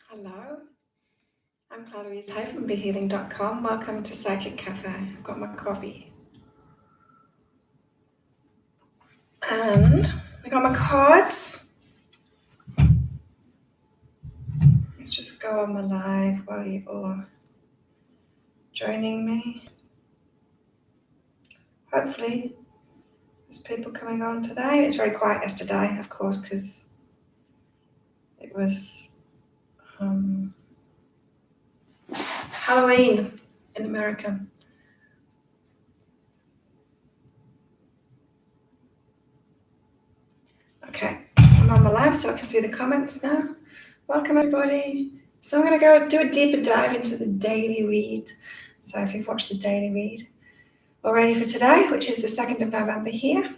Hello, I'm Clarice Hay from BeHealing.com. Welcome to Psychic Cafe. I've got my coffee. And I got my cards. Let's just go on my live while you're all joining me. Hopefully, there's people coming on today. It's very quiet yesterday, of course, because it was Halloween in America. Okay, I'm on my live so I can see the comments now. Welcome, everybody. So I'm going to go do a deeper dive into the daily read. So if you've watched the daily read already for today, which is the 2nd of November here,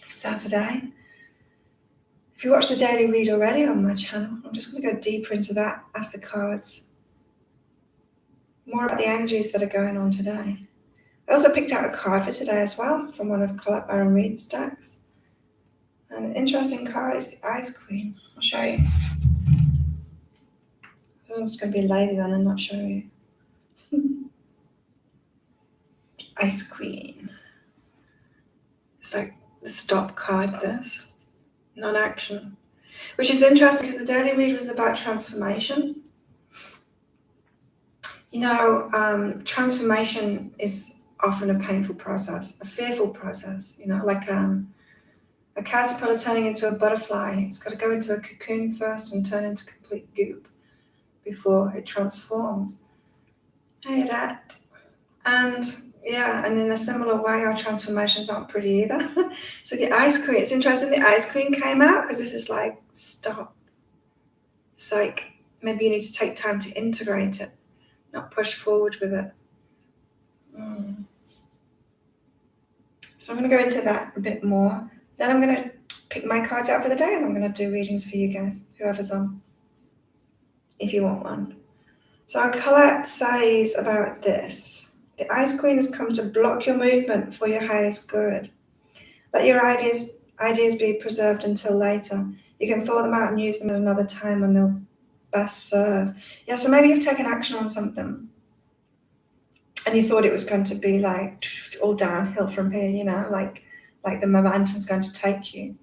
Saturday. If you watched the daily read already on my channel, I'm just going to go deeper into that, ask the cards more about the energies that are going on today. I also picked out a card for today as well from one of Colette Baron Reid's decks. And an interesting card is the Ice Queen. I'll show you. I'm just going to be a lady then and not show you. Ice Queen. It's like the stop card, this. Non-action. Which is interesting because the daily read was about transformation. You know, transformation is often a painful process, a fearful process, you know, like a caterpillar turning into a butterfly. It's got to go into a cocoon first and turn into complete goop before it transforms. Hey, Dad. And yeah, and in a similar way, our transformations aren't pretty either. So the Ice Queen, it's interesting the Ice Queen came out because this is like, stop. It's like, maybe you need to take time to integrate it, not push forward with it. So I'm going to go into that a bit more. Then I'm going to pick my cards out for the day and I'm going to do readings for you guys, whoever's on, if you want one. So Colette says about this. The Ice Queen has come to block your movement for your highest good. Let your ideas be preserved until later. You can thaw them out and use them at another time when they'll best serve. Yeah, so maybe you've taken action on something and you thought it was going to be like all downhill from here, you know, like the momentum's going to take you.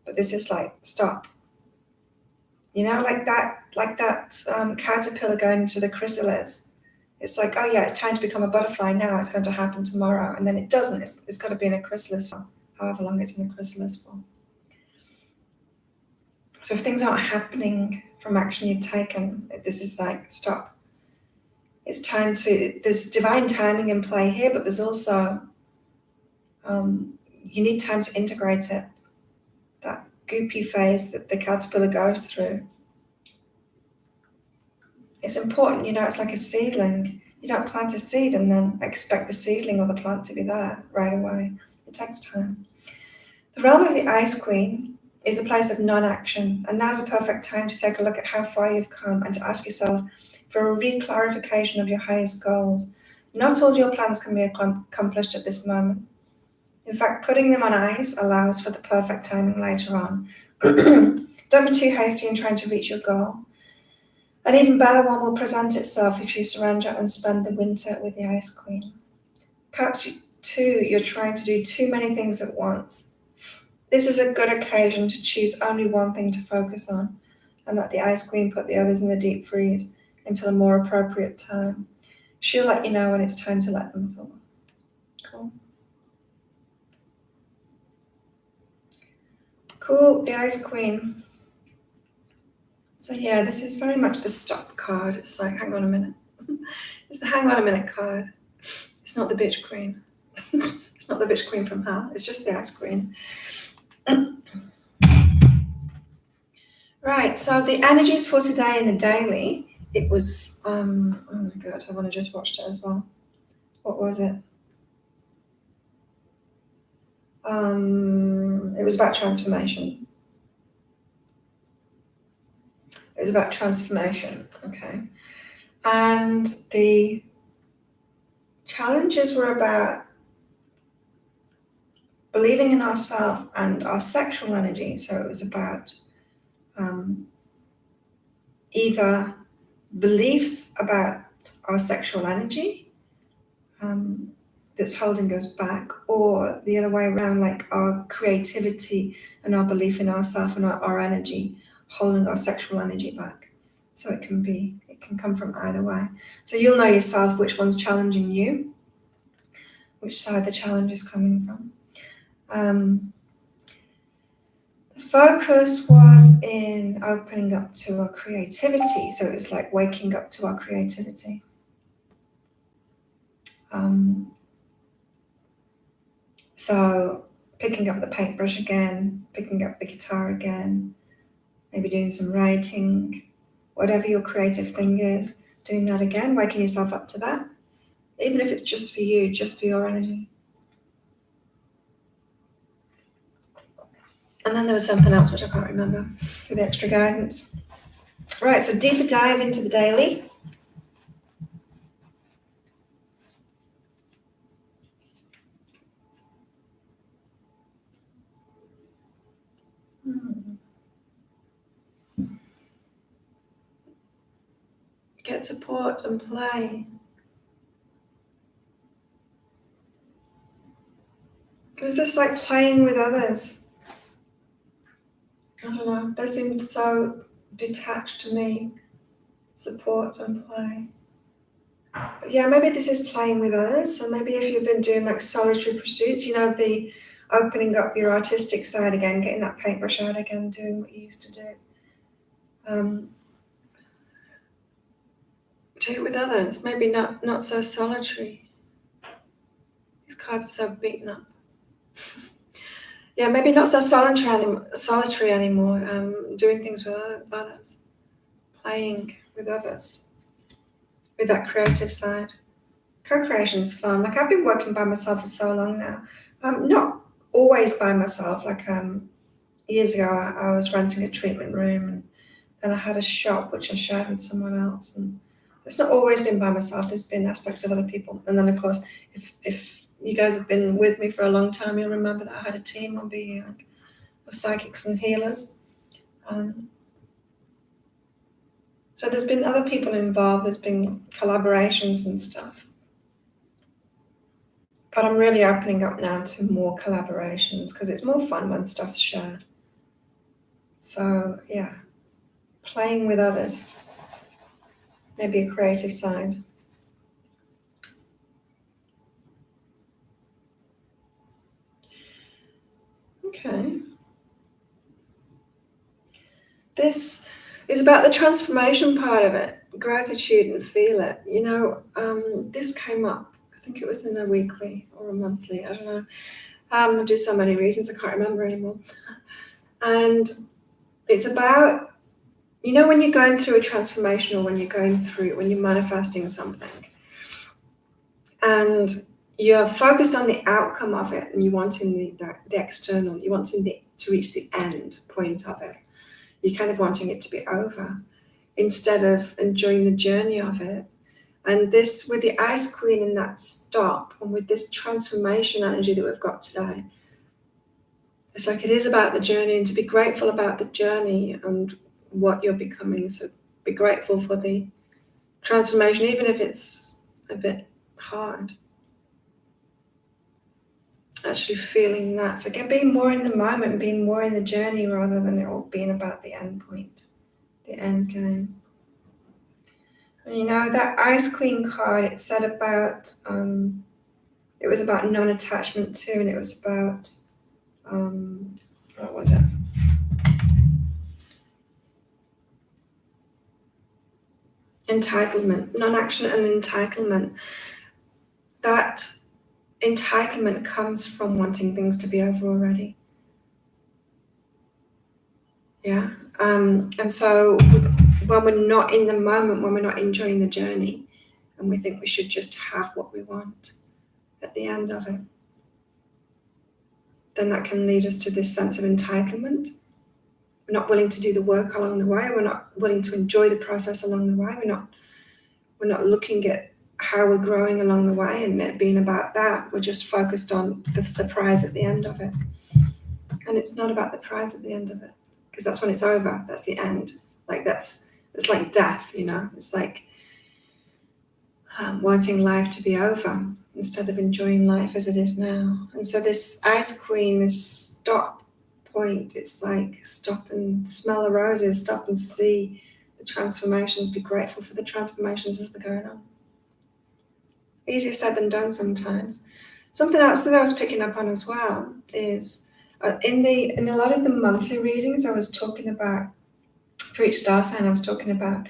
But this is like, stop. You know, like that caterpillar going into the chrysalis. It's like, oh yeah, it's time to become a butterfly now. It's going to happen tomorrow. And then it doesn't. It's got to be in a chrysalis for however long it's in the chrysalis for. So if things aren't happening from action you've taken, this is like, stop. It's time to, there's divine timing in play here, but there's also, you need time to integrate it. That goopy phase that the caterpillar goes through. It's important, you know, it's like a seedling. You don't plant a seed and then expect the seedling or the plant to be there right away. It takes time. The realm of the Ice Queen is a place of non-action, and now's a perfect time to take a look at how far you've come and to ask yourself for a re-clarification of your highest goals. Not all your plans can be accomplished at this moment. In fact, putting them on ice allows for the perfect timing later on. Don't be too hasty in trying to reach your goal. An even better one will present itself if you surrender and spend the winter with the Ice Queen. Perhaps, too, you're trying to do too many things at once. This is a good occasion to choose only one thing to focus on and let the Ice Queen put the others in the deep freeze until a more appropriate time. She'll let you know when it's time to let them thaw. Cool. Cool, the Ice Queen. So yeah, this is very much the stop card. It's like, hang on a minute. It's the hang on a minute card. It's not the bitch queen. It's not the bitch queen from hell. It's just the Ice Queen. Right, so the energies for today in the daily, it was, oh my God, I've only just watched it as well. What was it? It was about transformation. It was about transformation, okay. And the challenges were about believing in ourselves and our sexual energy. So it was about either beliefs about our sexual energy that's holding us back, or the other way around, like our creativity and our belief in ourselves and our energy holding our sexual energy back. So it can come from either way. So you'll know yourself which one's challenging you, which side the challenge is coming from. The focus was in opening up to our creativity. So it was like waking up to our creativity. So picking up the paintbrush again, picking up the guitar again, maybe doing some writing, whatever your creative thing is, doing that again, waking yourself up to that, even if it's just for you, just for your energy. And then there was something else which I can't remember with extra guidance. Right, so deeper dive into the daily. Get support and play. Is this like playing with others? I don't know. They seem so detached to me. Support and play. But yeah, maybe this is playing with others. So maybe if you've been doing like solitary pursuits, the opening up your artistic side again, getting that paintbrush out again, doing what you used to do. Do it with others. Maybe not so solitary. These cards are so beaten up. Yeah, maybe not so solitary anymore. Doing things with others, playing with others, with that creative side. Co-creation is fun. Like I've been working by myself for so long now. Not always by myself. Like years ago, I was renting a treatment room, and then I had a shop which I shared with someone else. And it's not always been by myself. There's been aspects of other people. And then of course, if you guys have been with me for a long time, you'll remember that I had a team on Be Healing of psychics and healers. So there's been other people involved. There's been collaborations and stuff. But I'm really opening up now to more collaborations because it's more fun when stuff's shared. So yeah, playing with others, maybe a creative side. Okay. This is about the transformation part of it, gratitude and feel it. This came up, I think it was in a weekly or a monthly, I don't know. I do so many readings, I can't remember anymore. And it's about, when you're going through a transformation, or when you're manifesting something, and you're focused on the outcome of it, and you're wanting the external, you're wanting to reach the end point of it. You're kind of wanting it to be over instead of enjoying the journey of it. And this, with the Ice Queen in that stop, and with this transformation energy that we've got today, it's like it is about the journey, and to be grateful about the journey and what you're becoming. So be grateful for the transformation, even if it's a bit hard. Actually feeling that. So again, being more in the moment, being more in the journey rather than it all being about the end point, the end game. And that Ice Queen card, it said about, it was about non-attachment too, and it was about, what was it? Entitlement, non-action and entitlement. That entitlement comes from wanting things to be over already. Yeah. And so when we're not in the moment, when we're not enjoying the journey, and we think we should just have what we want at the end of it, then that can lead us to this sense of entitlement. We're not willing to do the work along the way. We're not willing to enjoy the process along the way. We're not looking at how we're growing along the way and it being about that. We're just focused on the prize at the end of it. And it's not about the prize at the end of it, because that's when it's over. That's the end. Like that's It's like death, it's like wanting life to be over instead of enjoying life as it is now. And so this ice queen, this stop point, it's like stop and smell the roses, stop and see the transformations, be grateful for the transformations as they're going on. Easier said than done sometimes. Something else that I was picking up on as well is in a lot of the monthly readings I was talking about, for each star sign I was talking about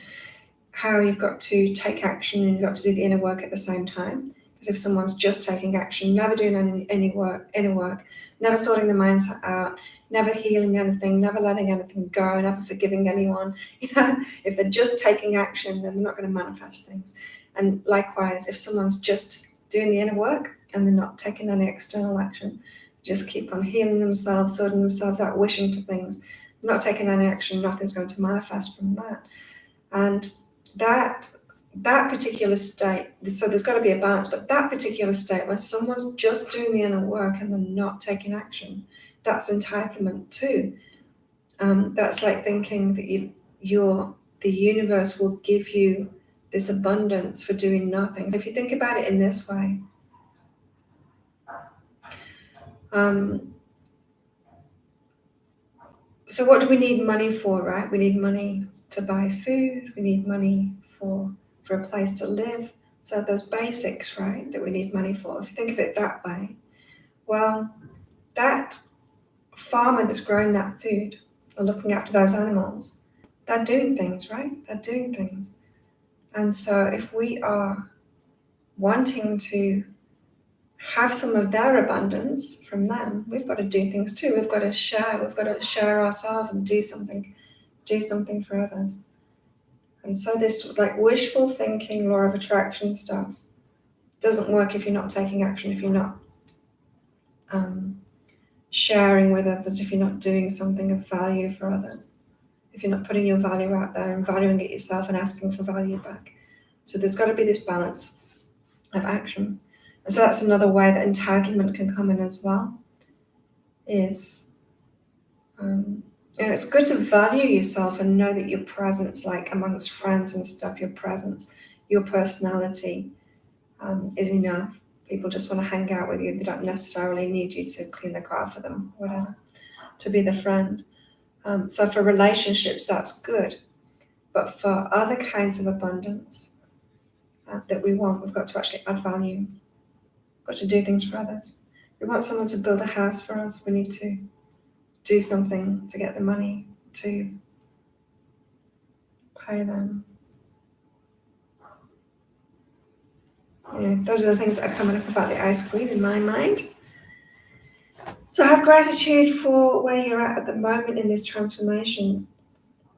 how you've got to take action and you've got to do the inner work at the same time. Because if someone's just taking action, never doing any inner work, never sorting the mindset out, never healing anything, never letting anything go, never forgiving anyone, if they're just taking action, then they're not going to manifest things. And likewise, if someone's just doing the inner work and they're not taking any external action, just keep on healing themselves, sorting themselves out, wishing for things, not taking any action, nothing's going to manifest from that. And that particular state, so there's got to be a balance, but that particular state where someone's just doing the inner work and they're not taking action, that's entitlement too. That's like thinking that the universe will give you this abundance for doing nothing. So if you think about it in this way, so what do we need money for, right? We need money to buy food, we need money for a place to live. So those basics, right, that we need money for. If you think of it that way, well, that farmer that's growing that food or looking after those animals, they're doing things, right? They're doing things. And so if we are wanting to have some of their abundance from them, we've got to do things too. We've got to share ourselves and do something for others. And so this like wishful thinking, law of attraction stuff doesn't work if you're not taking action, if you're not sharing with others, if you're not doing something of value for others, if you're not putting your value out there and valuing it yourself and asking for value back. So there's got to be this balance of action. And so that's another way that entitlement can come in as well, is it's good to value yourself and know that your presence, like amongst friends and stuff, your presence, your personality is enough. People just want to hang out with you. They don't necessarily need you to clean the car for them, whatever, to be the friend. So for relationships, that's good. But for other kinds of abundance that we want, we've got to actually add value. We've got to do things for others. If we want someone to build a house for us, we need to do something to get the money to pay them. Those are the things that are coming up about the Ice Queen in my mind. So have gratitude for where you're at the moment in this transformation.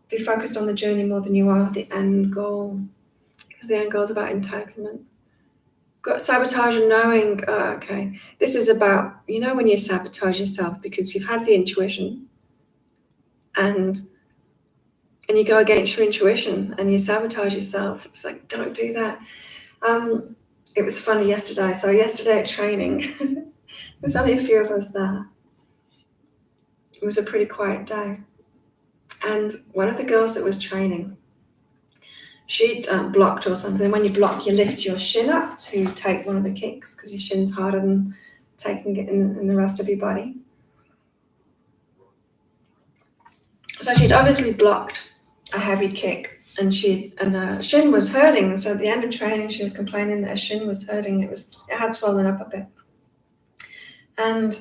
Be focused on the journey more than you are the end goal, because the end goal is about entitlement. Got sabotage and knowing, okay, this is about, when you sabotage yourself because you've had the intuition and you go against your intuition and you sabotage yourself. It's like, don't do that. It was funny yesterday. So yesterday at training, there was only a few of us there. It was a pretty quiet day. And one of the girls that was training, she'd blocked or something. When you block, you lift your shin up to take one of the kicks because your shin's harder than taking it in the rest of your body. So she'd obviously blocked a heavy kick and her shin was hurting. And so at the end of training, she was complaining that her shin was hurting. It had swollen up a bit. And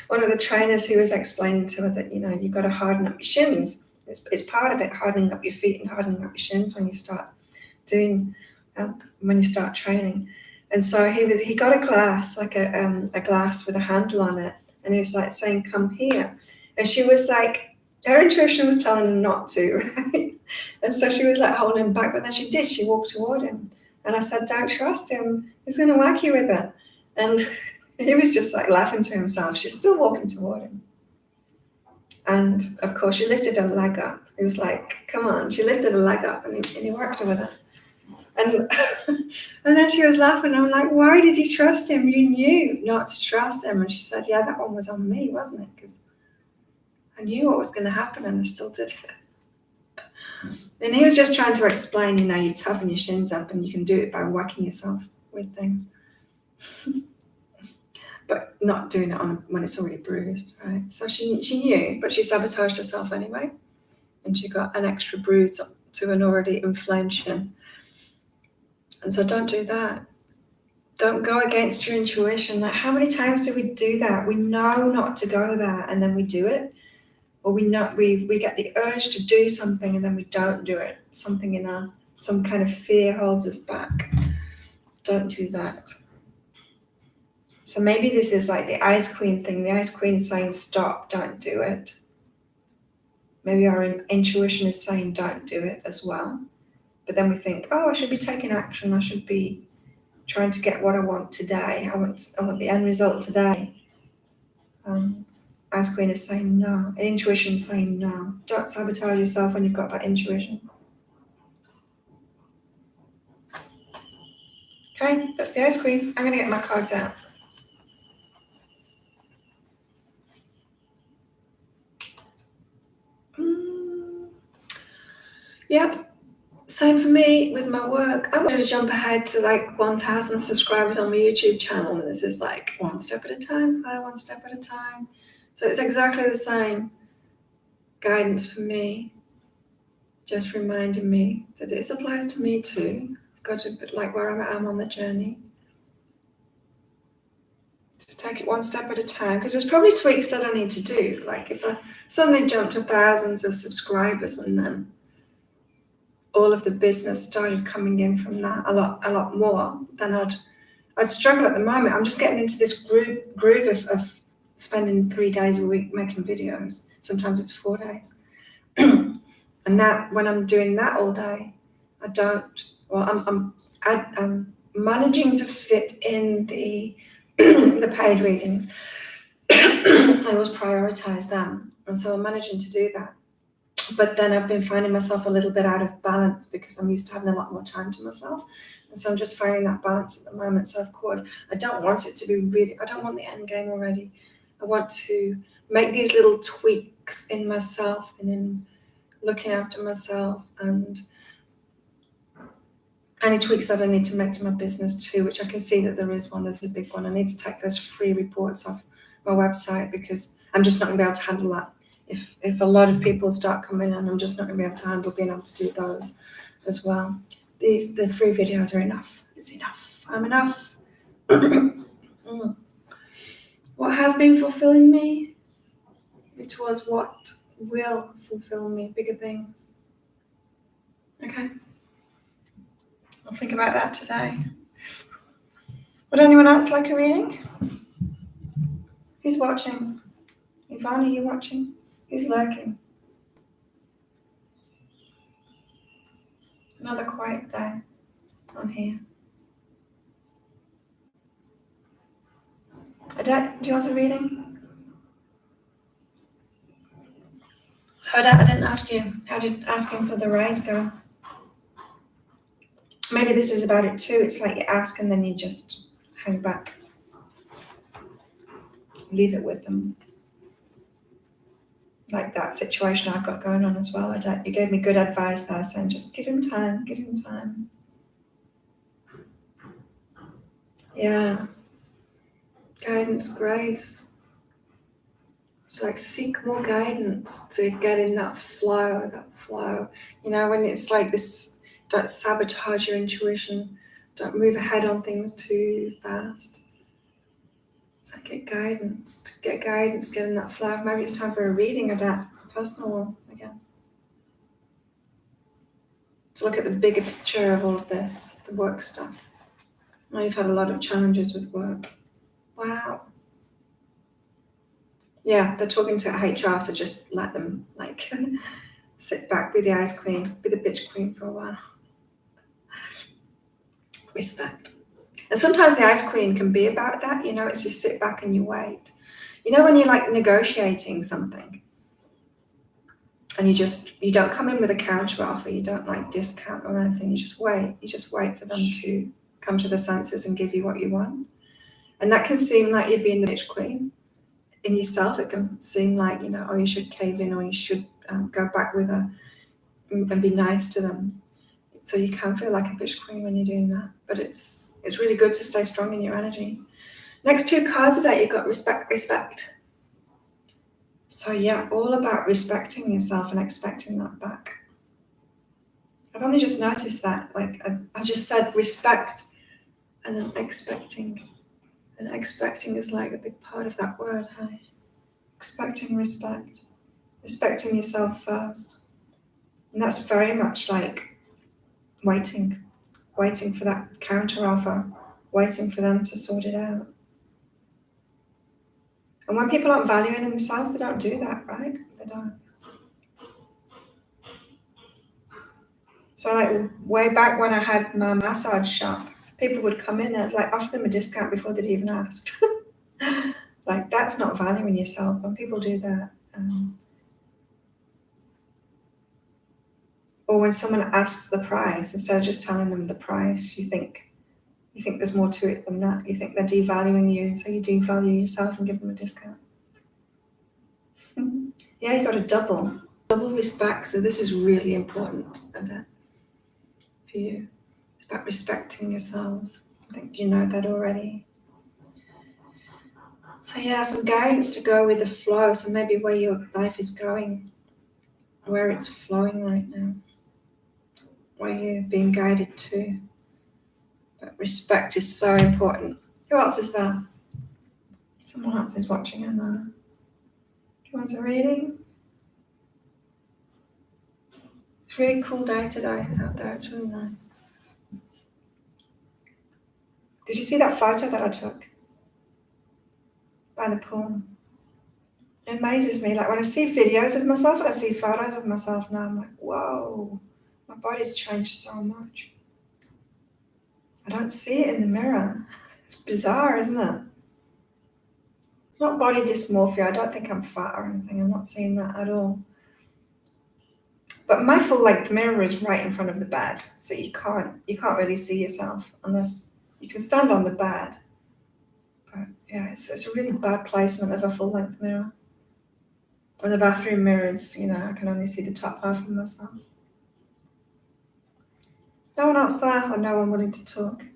one of the trainers who was explaining to her that, you've got to harden up your shins. It's part of it, hardening up your feet and hardening up your shins when you start training. And so he got a glass, like a glass with a handle on it, and he was like saying, "Come here." And she was like, her intuition was telling her not to, right? And so she was like holding him back, but then she did. She walked toward him, and I said, "Don't trust him. He's going to whack you with it." And he was just like laughing to himself. She's still walking toward him. And of course, she lifted her leg up. He was like, "Come on." She lifted her leg up and he whacked her with it. And and then she was laughing. I'm like, "Why did you trust him? You knew not to trust him." And she said, "Yeah, that one was on me, wasn't it? Because I knew what was going to happen and I still did it." And he was just trying to explain, you toughen your shins up and you can do it by whacking yourself with things. But not doing it when it's already bruised, right? So she knew, but she sabotaged herself anyway. And she got an extra bruise to an already inflamed shin. And so don't do that. Don't go against your intuition. Like, how many times do we do that? We know not to go there and then we do it. Or we get the urge to do something and then we don't do it. Something some kind of fear holds us back. Don't do that. So maybe this is like the Ice Queen thing. The Ice Queen is saying, stop, don't do it. Maybe our intuition is saying, don't do it as well. But then we think, oh, I should be taking action. I should be trying to get what I want today. I want the end result today. Ice Queen is saying no. And intuition is saying no. Don't sabotage yourself when you've got that intuition. Okay, that's the Ice Queen. I'm going to get my cards out. Yep, same for me with my work. I'm going to jump ahead to like 1,000 subscribers on my YouTube channel, and this is like one step at a time, one step at a time. So it's exactly the same guidance for me, just reminding me that this applies to me too. I've got to, like where I am on the journey. Just take it one step at a time, because there's probably tweaks that I need to do. Like if I suddenly jump to thousands of subscribers and then all of the business started coming in from that a lot more, then I'd struggle at the moment. I'm just getting into this groove of spending 3 days a week making videos. Sometimes it's 4 days. And that when I'm doing that all day, I'm managing to fit in the the paid readings. I always prioritize them. And so I'm managing to do that. But then I've been finding myself a little bit out of balance because I'm used to having a lot more time to myself. And so I'm just finding that balance at the moment. So of course, I don't want it to be I don't want the end game already. I want to make these little tweaks in myself and in looking after myself, and any tweaks that I need to make to my business too, which I can see that there is one, there's a big one. I need to take those free reports off my website because I'm just not going to be able to handle that. If a lot of people start coming in, I'm just not going to be able to handle being able to do those as well. The free videos are enough. It's enough. I'm enough. What has been fulfilling me towards what will fulfill me, bigger things. Okay. I'll think about that today. Would anyone else like a reading? Who's watching? Yvonne, are you watching? Who's lurking? Another quiet day on here. Adette, do you want a reading? So Adette, I didn't ask you. How did asking for the rise go? Maybe this is about it too. It's like you ask and then you just hang back. Leave it with them. Like that situation I've got going on as well. Adette, you gave me good advice there, saying just give him time, give him time. Yeah. Guidance, grace. It's like seek more guidance to get in that flow. When it's like this, don't sabotage your intuition. Don't move ahead on things too fast. So get guidance, get in that flow. Maybe it's time for a reading of that personal one again. To look at the bigger picture of all of this, the work stuff. I know you've had a lot of challenges with work. Wow. Yeah, they're talking to HR, so just let them sit back, be the ice queen, be the bitch queen for a while. Respect. And sometimes the ice queen can be about that, it's you sit back and you wait. When you're negotiating something and you don't come in with a counter offer, you don't discount or anything, you just wait for them to come to their senses and give you what you want. And that can seem like you're being the bitch queen. In yourself, it can seem like, you should cave in or you should go back with a and be nice to them. So you can feel like a bitch queen when you're doing that. But it's really good to stay strong in your energy. Next 2 cards today, you've got respect. So yeah, all about respecting yourself and expecting that back. I've only just noticed that. Like I just said respect and I'm expecting. And expecting is like a big part of that word, hey? Expecting respect. Respecting yourself first. And that's very much like waiting for that counter offer, waiting for them to sort it out. And when people aren't valuing themselves, they don't do that, right? They don't. So like way back when I had my massage shop, people would come in and I'd like offer them a discount before they'd even asked. Like that's not valuing yourself when people do that. Or when someone asks the price, instead of just telling them the price, you think there's more to it than that. You think they're devaluing you, and so you devalue yourself and give them a discount. Yeah, you got to double respect. So this is really important, Odette, for you. It's about respecting yourself. I think you know that already. So yeah, some guidance to go with the flow. So maybe where your life is going, where it's flowing right now, where you're being guided to. But respect is so important. Who else is there? Someone else is watching, I know. Do you want a reading? It's a really cool day today out there. It's really nice. Did you see that photo that I took by the pool? It amazes me. Like when I see videos of myself and I see photos of myself now, I'm like, whoa, my body's changed so much. I don't see it in the mirror. It's bizarre, isn't it? It's not body dysmorphia. I don't think I'm fat or anything. I'm not seeing that at all. But my full length mirror is right in front of the bed, so you can't really see yourself unless you can stand on the bed. But yeah, it's a really bad placement of a full length mirror. And the bathroom mirrors, I can only see the top half of myself. No one else there, or no one willing to talk?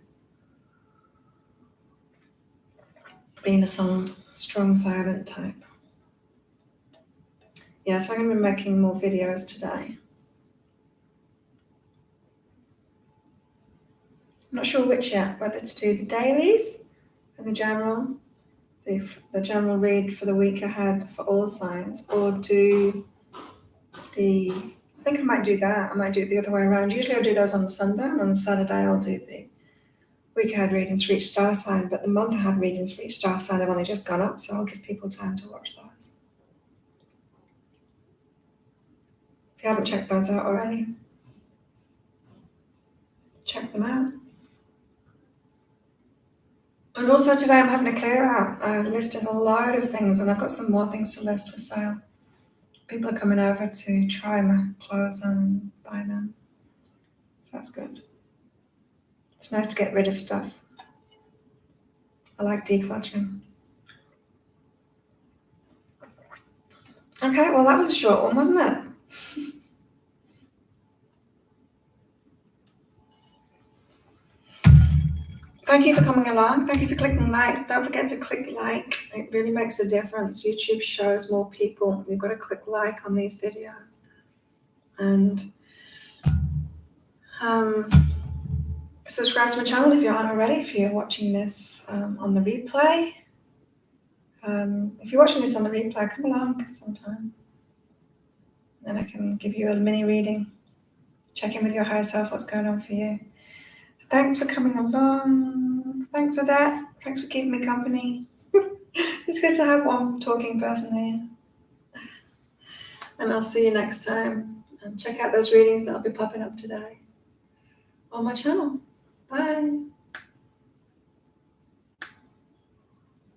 Being a strong, silent type. Yes, I'm going to be making more videos today. I'm not sure which yet, whether to do the dailies and the general read for the week ahead for all signs, or do I think I might do that. I might do it the other way around. Usually I'll do those on the Sunday, and on the Saturday I'll do the week ahead readings for each star sign, but the month ahead readings for each star sign have only just gone up, so I'll give people time to watch those. If you haven't checked those out already, check them out. And also today I'm having a clear out. I listed a load of things and I've got some more things to list for sale. People are coming over to try my clothes and buy them. So that's good. It's nice to get rid of stuff. I like decluttering. Okay, well that was a short one, wasn't it? Thank you for coming along. Thank you for clicking like. Don't forget to click like. It really makes a difference. YouTube shows more people. You've got to click like on these videos. And subscribe to my channel if you aren't already, if you're watching this on the replay. If you're watching this on the replay, come along sometime. Then I can give you a mini reading. Check in with your higher self, what's going on for you. So thanks for coming along. Thanks, Odette. Thanks for keeping me company. It's good to have one talking person here. And I'll see you next time. And check out those readings that'll be popping up today on my channel. Bye.